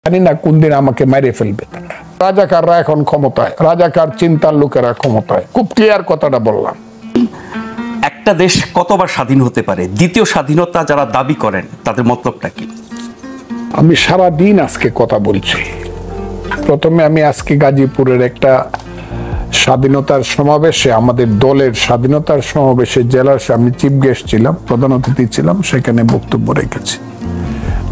জানি না কোন দিন আমাকে মেরে ফেলবে তারা। রাজাকাররা এখন ক্ষমতায়, রাজাকার চিন্তার লোকেরা ক্ষমতায়। খুব ক্লিয়ার কথাটা বললাম। একটা দেশ কতবার স্বাধীন হতে পারে? দ্বিতীয় স্বাধীনতা যারা দাবি করেন তাদের মতলবটা কি? আমি সারা দিন আজকে কথা বলছি। প্রথমে আমি আজকে গাজীপুরের একটা স্বাধীনতার সমাবেশে, আমাদের দলের স্বাধীনতার সমাবেশে জেলার আমি চিফ গেস্ট ছিলাম, প্রধান অতিথি ছিলাম, সেখানে বক্তব্য রেখেছি।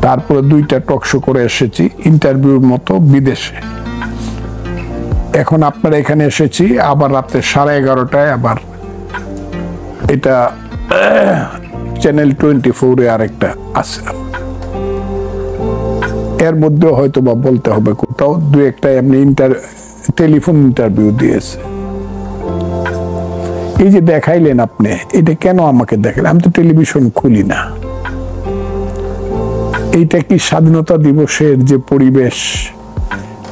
তারপরে 2টা টক শো করে এসেছি ইন্টারভিউর মতো বিদেশে। এখন আপনারা এখানে এসেছি আবার রাত্রে 11:30টায়, আবার এটা চ্যানেল 24-এ আরেকটা আছে। এর মধ্যে হয়তো বা বলতে হবে কোথাও 2-1টা এমনি টেলিফোন ইন্টারভিউ দিয়েছে। এই যে দেখাইলেন আপনি, এটা কেন আমাকে দেখালেন? আমি তো টেলিভিশন খুলি না। এইটা কি স্বাধীনতা দিবসের যে পরিবেশ,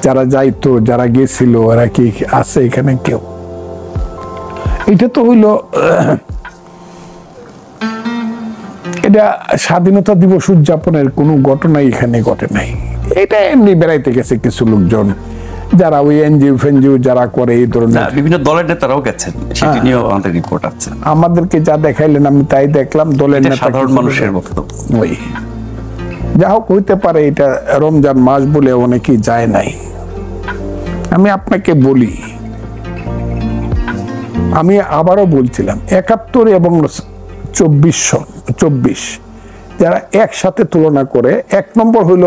যারা যাইতো, যারা গেছিল, এরা কি আছে এখানে কেউ? এটা তো হইল, এটা স্বাধীনতা দিবস উদযাপনের কোনো ঘটনাই এখানে ঘটে নাই। এটা এমনি বেড়াইতে গেছে কিছু লোকজন, যারা ওই এনজিও ফেনজিও যারা করে এই ধরনের। বিভিন্ন দলের নেতারাও গেছেন, সেটি নিয়েও আমাদের রিপোর্ট আছে। আমাদেরকে যা দেখাইলেন আমি তাই দেখলাম। দলের নেতা, সাধারণ মানুষের বক্তব্য। ওই যা হোক, হইতে পারে এটা রমজান মাস বলে অনেকেই যায় নাই। আমি আপনাকে বলি, আমি আবারও বলছিলাম 71 এবং 24 যারা একসাথে তুলনা করে, 1 নম্বর হইল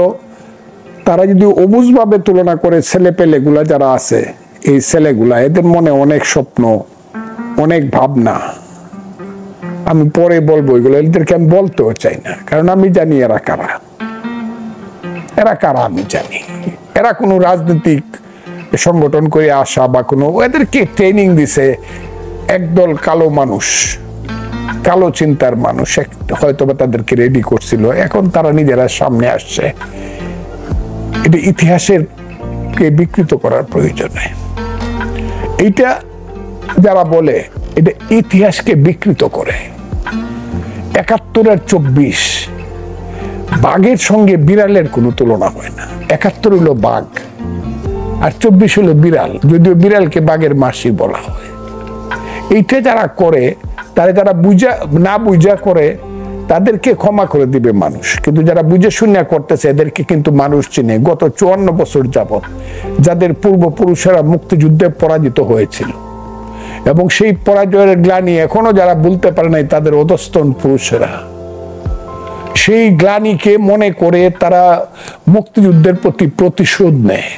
তারা যদি অবুঝভাবে তুলনা করে, ছেলেপেলেগুলা যারা আছে, এই ছেলেগুলা, এদের মনে অনেক স্বপ্ন, অনেক ভাবনা। আমি পরে বলবো এগুলো, এদেরকে আমি বলতেও চাই না, কারণ আমি জানি এরা কারা। আমি জানি এরা কোনো রাজনৈতিক সংগঠন করে আসা বা কোনো, এদেরকে ট্রেনিং দিছে একদল কালো মানুষ, কালো চিন্তার মানুষ হয়তো বা তাদেরকে রেডি করছিল। এখন তারা নিজেরা সামনে আসছে। এটা ইতিহাসের কে বিকৃত করার প্রয়োজনে, এইটা যারা বলে এটা ইতিহাসকে বিকৃত করে। 71 আর 24, বাঘের সঙ্গে বিড়ালের কোনো তুলনা হয় না। 71 হলো বাঘ আর 24 হলো বিড়াল, যদিও বিড়ালকে বাঘের মাসি বলা হয়। এইটা যারা করে, তারা যারা না বুঝা করে, তাদেরকে ক্ষমা করে দিবে মানুষ। কিন্তু যারা বুঝে শুনে করতেছে, এদেরকে কিন্তু মানুষ চিনে। গত 54 বছর যাবত যাদের পূর্বপুরুষেরা মুক্তিযুদ্ধে পরাজিত হয়েছিল এবং সেই পরাজয়ের গ্লানি এখনো যারা বলতে পারে নাই, তাদের অধস্তন পুরুষেরা সেই গ্লানিকে মনে করে তারা মুক্তিযুদ্ধের প্রতি প্রতিশোধ নেয়।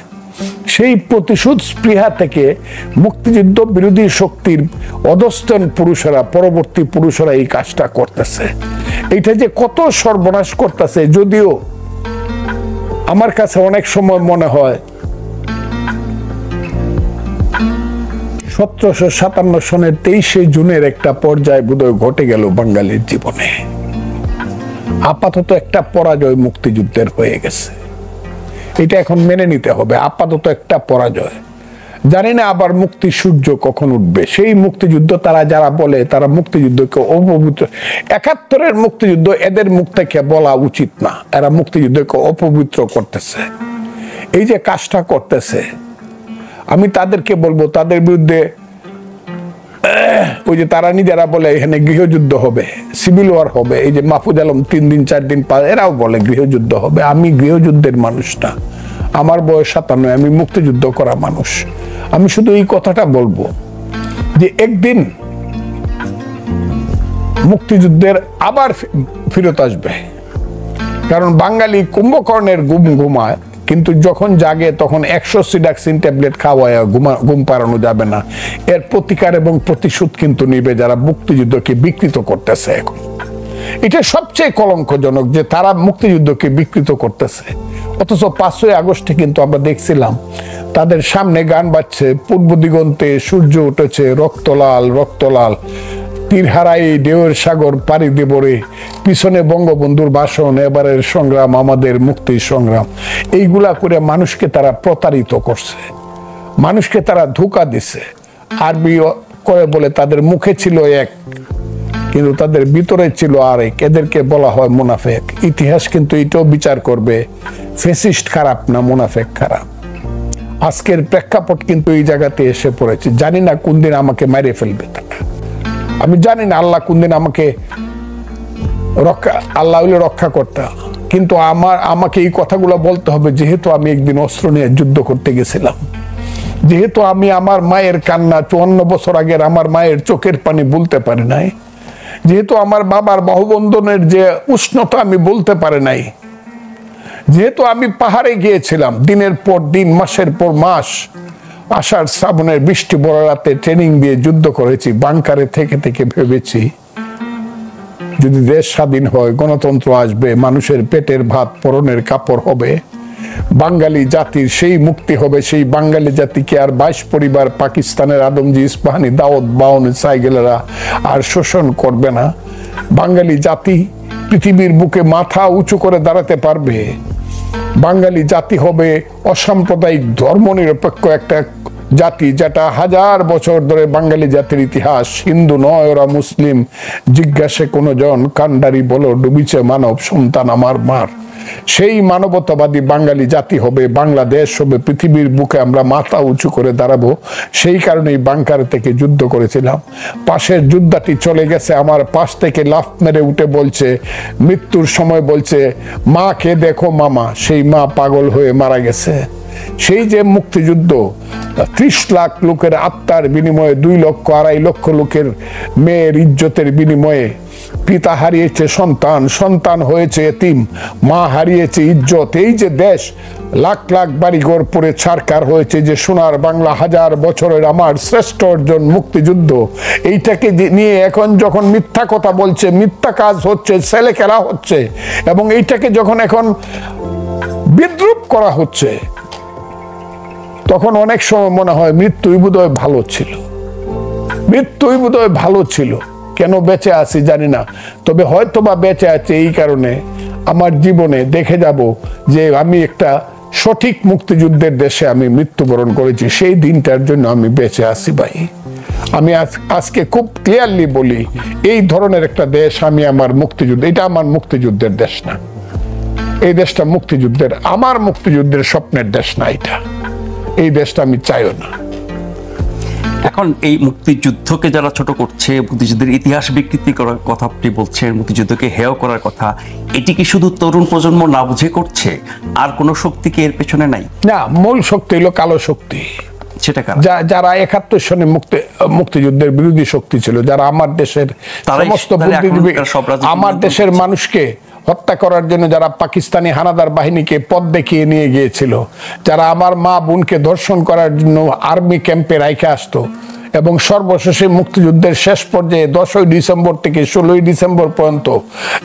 সেই প্রতিশোধ স্পৃহা থেকে মুক্তিযুদ্ধ বিরোধী শক্তির অধস্তন পুরুষেরা, পরবর্তী পুরুষেরা এই কাজটা করতেছে। এইটা যে কত সর্বনাশ করতেছে, যদিও আমার কাছে অনেক সময় মনে হয় 1757 সনের 23শে জুনের একটা পর্যায় বোধহয় ঘটে গেল বাঙালির জীবনে। আপাতত একটা পরাজয় মুক্তিযুদ্ধের হয়ে গেছে, এটা এখন মেনে নিতে হবে। আপাতত একটা পরাজয়, জানি না আবার মুক্তি সূর্য কখন উঠবে। সেই মুক্তিযুদ্ধ তারা যারা বলে, তারা মুক্তিযুদ্ধকে অপবিত্র, 71-এর মুক্তিযুদ্ধ এদের মুখ থেকে বলা উচিত না। এরা মুক্তিযুদ্ধকে অপবিত্র করতেছে, এই যে কাজটা করতেছে। আমি তাদেরকে বলবো, তাদের বিরুদ্ধে ওই যে তারা নিজেরা বলে এখানে গৃহযুদ্ধ হবে, সিভিল ওয়ার হবে। এই যে মাহফুজ আলম 3 দিন 4 দিন এরাও বলে গৃহযুদ্ধ হবে। আমি গৃহযুদ্ধের মানুষ না, আমার বয়স 57, আমি মুক্তিযুদ্ধ করা মানুষ। আমি শুধু এই কথাটা বলবো যে একদিন মুক্তিযুদ্ধের আবার ফিরত আসবে। কারণ বাঙালি কুম্ভকর্ণের ঘুমায়, কিন্তু যখন জাগে তখন 100 সিডাক্সিন ট্যাবলেট খাওয়ায় ঘুম পাড়ানো যাবে না। এর প্রতিকার এবং প্রতিশোধ কিন্তু নিবে যারা মুক্তিযুদ্ধকে বিকৃত করতেছে। এখন এটা সবচেয়ে কলঙ্কজনক যে তারা মুক্তিযুদ্ধকে বিকৃত করতেছে। অথচ 5ই আগস্টে কিন্তু আমরা দেখছিলাম তাদের সামনে গান বাজছে, পূর্ব দিগন্তে সূর্য উঠেছে রক্তলাল রক্তলাল, তীরহারাই ঢেউয়ের সাগর পাড়ি দেবরে, পিছনে বঙ্গবন্ধুর ভাষণ, এবারের সংগ্রাম আমাদের মুক্তির সংগ্রাম। এইগুলা করে মানুষকে তারা প্রতারিত করছে, মানুষকে তারা ধোঁকা দিছে। আরবি করে বলে তাদের মুখে ছিল এক, কিন্তু তাদের ভিতরে ছিল আরেক, এদেরকে বলা হয় মুনাফেক। ইতিহাস কিন্তু এটাও বিচার করবে, ফেসিস্ট খারাপ না মুনাফেক খারাপ। আজকের প্রেক্ষাপট কিন্তু এই জায়গাতে এসে পড়েছে। জানি না কোন দিন আমাকে মেরে ফেলবে তারা, আমি জানি না আল্লাহ কোন দিন আমাকে আল্লাহ হইলে রক্ষা করতে, কিন্তু আমাকে এই কথাগুলো বলতে হবে যেহেতু আমি একদিন অস্ত্র নিয়ে যুদ্ধ করতে গেছিলাম, যেহেতু আমি আমার মায়ের কান্না 54 বছর আগের আমার মায়ের চোখের পানি বলতে পারি নাই, যেহেতু আমার বাবার বাহুবন্ধনের যে উষ্ণতা আমি বলতে পারি নাই, যেহেতু আমি পাহাড়ে গিয়েছিলাম দিনের পর দিন মাসের পর মাস, আষাঢ় শ্রাবণের বৃষ্টি বড় রাতে ট্রেনিং দিয়ে যুদ্ধ করেছি, বাংকারে থেকে থেকে ভেবেছি যদি দেশ স্বাধীন হয়, গণতন্ত্র আসবে, মানুষের পেটের ভাত পরনের কাপড় হবে, বাঙালি জাতির সেই মুক্তি হবে, সেই বাঙালি জাতিকে আর 22 পরিবার পাকিস্তানের আদমজি ইস্পাহানি দাউদ বাউনি সাইগেলেরা আর শোষণ করবে না। বাঙালি জাতি পৃথিবীর বুকে মাথা উঁচু করে দাঁড়াতে পারবে। বাঙালি জাতি হবে অসাম্প্রদায়িক ধর্মনিরপেক্ষ একটা জাতি, যেটা 1000 বছর ধরে বাঙালি জাতির ইতিহাস। হিন্দু নয় ওরা মুসলিম, জিজ্ঞাসে কোন জন, কান্ডারি বলো ডুবিছে মানব সন্তান আমার মার। সেই মানবতাবাদী বাঙালি জাতি হবে, বাংলাদেশ হবে, পৃথিবীর বুকে আমরা মাথা উঁচু করে দাঁড়াবো। সেই কারণেই বাংকার থেকে যুদ্ধ করেছিলাম। পাশের যোদ্ধাটি চলে গেছে, আমার পাশ থেকে লাফ মেরে উঠে বলছে, মৃত্যুর সময় বলছে, মাকে দেখো মামা। সেই মা পাগল হয়ে মারা গেছে। সেই যে মুক্তিযুদ্ধ, 30 লাখ লোকের আত্মার বিনিময়ে, 2 লক্ষ 2.5 লক্ষ লোকের মেয়ের ইজ্জতের বিনিময়ে পিতা হারিয়েছে সন্তান, সন্তান হয়েছে এতিম, মা হারিয়েছে ইজ্জত। এই যে দেশ লাখ লাখ বাড়িঘর পড়ে ছারকার হয়েছে, যে সোনার বাংলা 1000 বছরের আমার শ্রেষ্ঠ অর্জন মুক্তিযুদ্ধ, এইটাকে নিয়ে এখন যখন মিথ্যা কথা বলছে, মিথ্যা কাজ হচ্ছে, ছেলে খেলা হচ্ছে, এবং এইটাকে যখন এখন বিদ্রুপ করা হচ্ছে, তখন অনেক সময় মনে হয় মৃত্যুই বোধহয় ভালো ছিল, মৃত্যুই বোধহয় ভালো ছিল। কেন বেঁচে আছি জানি না, তবে হয়তো বা বেঁচে আছে এই কারণে আমার জীবনে দেখে যাব যে আমি একটা সঠিক মুক্তিযুদ্ধের দেশে আমি মৃত্যুবরণ করেছি। সেই দিনটার জন্য আমি বেঁচে আছি ভাই। আমি আজকে খুব ক্লিয়ারলি বলি, এই ধরনের একটা দেশ আমি আমার মুক্তিযুদ্ধ, এটা আমার মুক্তিযুদ্ধের দেশ না। এই দেশটা মুক্তিযুদ্ধের, আমার মুক্তিযুদ্ধের স্বপ্নের দেশ না এটা। এই দেশটা আমি চাইও না। এখন এই মুক্তিযুদ্ধকে যারা ছোট করছে, মুক্তিযুদ্ধের ইতিহাস বিকৃতি করার কথা আপনি বলছেন, মুক্তিযুদ্ধকে হেয় করার কথা, এটি কি শুধু তরুণ প্রজন্ম না বুঝে করছে? আর কোন শক্তি কি এর পেছনে নাই? না, মূল শক্তি হলো কালো শক্তি। সেটা যারা 71 সনে মুক্তিযুদ্ধের বিরোধী শক্তি ছিল, যারা আমার দেশের সমস্ত বুদ্ধিজীবী, আমার দেশের মানুষকে হত্যা করার জন্য যারা পাকিস্তানি হানাদার বাহিনীকে পথ দেখিয়ে নিয়ে গিয়েছিল, যারা আমার মা বোনকে ধর্ষণ করার জন্য আর্মি ক্যাম্পে রাইখে আসতো, এবং সর্বশেষে মুক্তিযুদ্ধের শেষ পর্যায়ে 10ই ডিসেম্বর থেকে 16ই ডিসেম্বর পর্যন্ত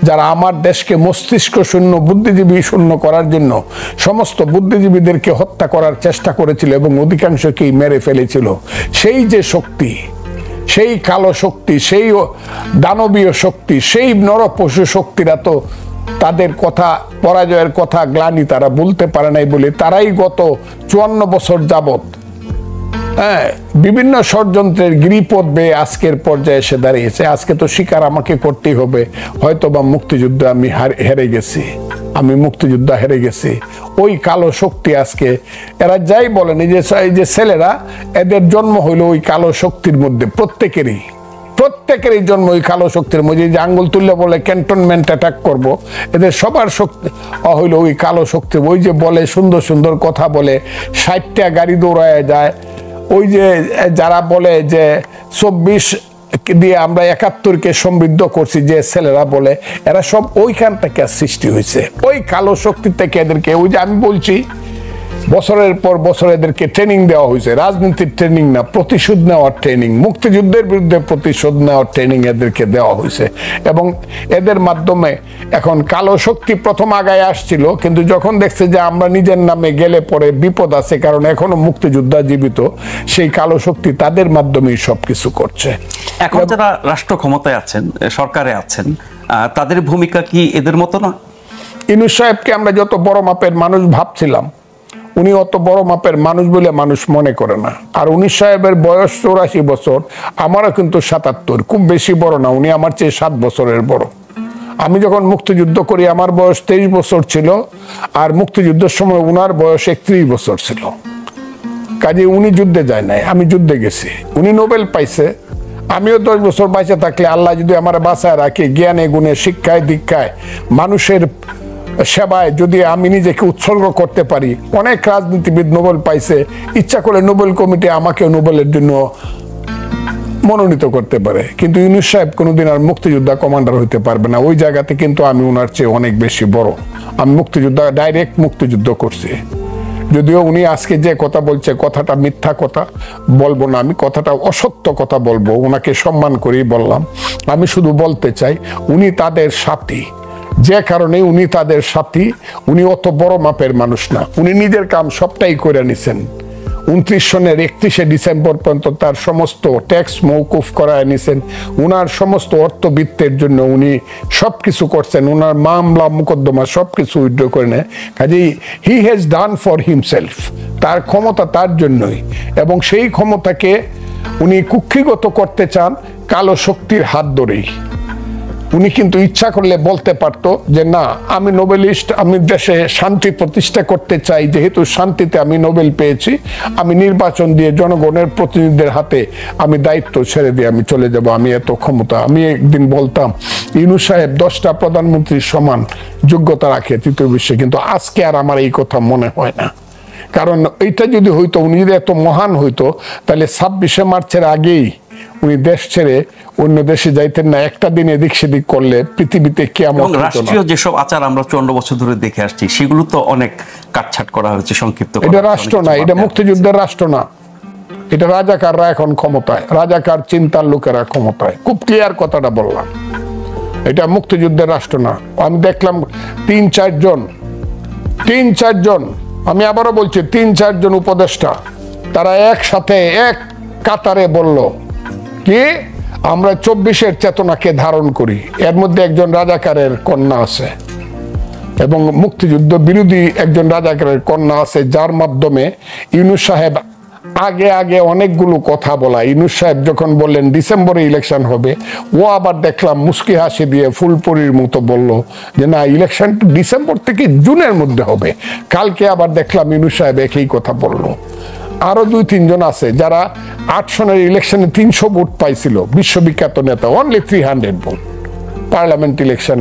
যারা আমার দেশকে মস্তিষ্ক শূন্য, বুদ্ধিজীবী শূন্য করার জন্য সমস্ত বুদ্ধিজীবীদেরকে হত্যা করার চেষ্টা করেছিল এবং অধিকাংশকেই মেরে ফেলেছিল, সেই যে শক্তি, সেই কালো শক্তি, সেই দানবীয় শক্তি, সেই নরপশু শক্তিরা তো তাদের কথা, পরাজয়ের কথা, গ্লানি তারা বলতে পারে নাই বলে তারাই গত 54 বছর যাবত বিভিন্ন ষড়যন্ত্রের গিরিপথ বেয়ে আজকের পর্যায়ে এসে দাঁড়িয়েছে। আজকে তো স্বীকার আমাকে করতেই হবে, হয়তো বা মুক্তিযুদ্ধ আমি হেরে গেছি, আমি মুক্তিযুদ্ধ হেরে গেছি। ওই কালো শক্তি আজকে, এরা যাই বলেন, এই যে ছেলেরা, এদের জন্ম হইলো ওই কালো শক্তির মধ্যে, প্রত্যেকেরই জন্ম ওই কালো শক্তির মধ্যে। যে আঙ্গুল তুললে বলে ক্যান্টনমেন্ট অ্যাটাক করব, এদের সবার শক্তি হইলো ওই কালো শক্তি। ওই যে বলে সুন্দর সুন্দর কথা বলে, 60টা গাড়ি দৌড়ায় যায়, ওই যে যারা বলে যে 24 দিয়ে আমরা 71কে সমৃদ্ধ করছি, যে ছেলেরা বলে, এরা সব ওইখান থেকে সৃষ্টি হয়েছে, ওই কালো শক্তি থেকে এদেরকে। ওই যে আমি বলছি, বছরের পর বছর এদেরকে ট্রেনিং দেওয়া হয়েছে, রাজনীতির ট্রেনিং না, প্রতিশোধ নেওয়ার ট্রেনিং, মুক্তিযুদ্ধের বিরুদ্ধে প্রতিশোধ নেওয়ার ট্রেনিং এদেরকে দেওয়া হয়েছে। এবং এদের মাধ্যমে এখন কালো শক্তি প্রথম আগায় আসছিল, কিন্তু যখন দেখছে যে আমরা নিজের নামে গেলে পরে বিপদ আছে, কারণ এখনো মুক্তিযোদ্ধা জীবিত, সেই কালো শক্তি তাদের মাধ্যমেই সবকিছু করছে। এখন যারা রাষ্ট্র ক্ষমতায় আছেন, সরকারে আছেন, তাদের ভূমিকা কি এদের মতো না? ইউনূস সাহেবকে আমরা যত বড় মাপের মানুষ ভাবছিলাম, উনি অত বড় মাপের মানুষ বলে মানুষ মনে করে না। আর উনি সাহেবের বয়স 84 বছর, আমারও কিন্তু 77, খুব বেশি বড় না, উনি আমার চেয়ে 7 বছরের বড়। আমি যখন মুক্তিযুদ্ধ করি আমার বয়স 23 বছর ছিল, আর মুক্তিযুদ্ধের সময় উনার বয়স 31 বছর ছিল। কাজে উনি যুদ্ধে যায় নাই, আমি যুদ্ধে গেছি। উনি নোবেল পাইছে, আমিও 10 বছর বেঁচে থাকলে আল্লাহ যদি আমার বাঁচায় রাখে, জ্ঞানে গুণে শিক্ষায় দীক্ষায় মানুষের সেবায় যদি আমি নিজেকে উৎসর্গ করতে পারি, অনেক রাজনীতিবিদ নোবেল পাইছে, ইচ্ছা করে নোবেল কমিটি আমাকেও নোবেলের জন্য মনোনীত করতে পারে, কিন্তু ইউনূস সাহেব কোনোদিন আর মুক্তিযোদ্ধা কমান্ডার হইতে পারবে না। ওই জায়গাতে কিন্তু আমি ওনার চেয়ে অনেক বেশি বড়। আমি মুক্তিযোদ্ধা, ডাইরেক্ট মুক্তিযুদ্ধ করছি। যদিও উনি আজকে যে কথা বলছে কথাটা মিথ্যা কথা বলবো না, আমি কথাটা অসত্য কথা বলবো, ওনাকে সম্মান করেই বললাম। আমি শুধু বলতে চাই উনি তাদের সাথী, যে কারণে উনি তাদের সাথী। উনি অত বড় মাপের মানুষ না, উনি নিজের কাম সবটাই করে নিছেন। 29 সনের 31শে ডিসেম্বর পর্যন্ত তার সমস্ত ট্যাক্স মৌকুফ করায় নিছেন। উনার সমস্ত অর্থবিত্তের জন্য উনি সবকিছু করছেন, উনার মামলা মুকদ্দমা সবকিছু উইথড্র করে নেয়। কাজেই he has done for himself, তার ক্ষমতা তার জন্যই, এবং সেই ক্ষমতাকে উনি কুক্ষিগত করতে চান কালো শক্তির হাত ধরেই। উনি কিন্তু ইচ্ছা করলে বলতে পারতো যে না, আমি নোবেলিস্ট, আমি দেশে শান্তি প্রতিষ্ঠা করতে চাই, যেহেতু শান্তিতে আমি নোবেল পেয়েছি, আমি নির্বাচন দিয়ে জনগণের প্রতিনিধিদের হাতে আমি দায়িত্ব ছেড়ে দিয়ে আমি চলে যাব, আমি এত ক্ষমতা। আমি একদিন বলতাম ইউনূস সাহেব 10টা প্রধানমন্ত্রীর সমান যোগ্যতা রাখে তৃতীয় বিশ্বে, কিন্তু আজকে আর আমার এই কথা মনে হয় না। কারণ এইটা যদি হইতো, উনি যদি এত মহান হইতো, তাহলে 26শে মার্চের আগেই উনি দেশ ছেড়ে অন্য দেশে যাইতেন না। একটা দিন এদিক সেদিক করলে পৃথিবীতে কিয়ামত হতো না। রাষ্ট্রীয় যেসব আচার আমরা 54 বছর ধরে দেখে আসছি, সেগুলো তো অনেক কাটছাট করা হয়েছে, সংক্ষিপ্ত করা এটা হয়েছে, রাষ্ট্র অনেক না, কিছু এটা বাদ মুক্তিযুদ্ধের রাষ্ট্র না, এটা রাজাকাররা এখন ক্ষমতায়, রাজাকার চিন্তার লোকেরা ক্ষমতায়। খুব ক্লিয়ার কথাটা বললাম, এটা মুক্তিযুদ্ধের রাষ্ট্র না। আমি দেখলাম 3-4 জন, আমি আবারও বলছি 3-4 জন উপদেষ্টা, তারা একসাথে এক কাতারে বলল কি আমরা 24-এর চেতনাকে ধারণ করি। এর মধ্যে একজন রাজাকারের কন্যা আছে, এবং মুক্তিযুদ্ধ বিরোধী একজন রাজাকারের কন্যা আছে, যার মাধ্যমে ইউনূস সাহেব আগে অনেকগুলো কথা বলা। ইউনূস সাহেব যখন বললেন ডিসেম্বরে ইলেকশন হবে, ও আবার দেখলাম মুস্কি হাসি দিয়ে ফুলপুরির মতো বলল যে না, ইলেকশন ডিসেম্বর থেকে জুনের মধ্যে হবে। কালকে আবার দেখলাম ইউনূস সাহেব একই কথা বলল। আরো 2-3 জন আছে যারা 8 সনের ইলেকশনে 300 ভোট পাইছিল, বিশ্ববিখ্যাত নেতা, অনলি 300 ভোট পার্লামেন্ট ইলেকশন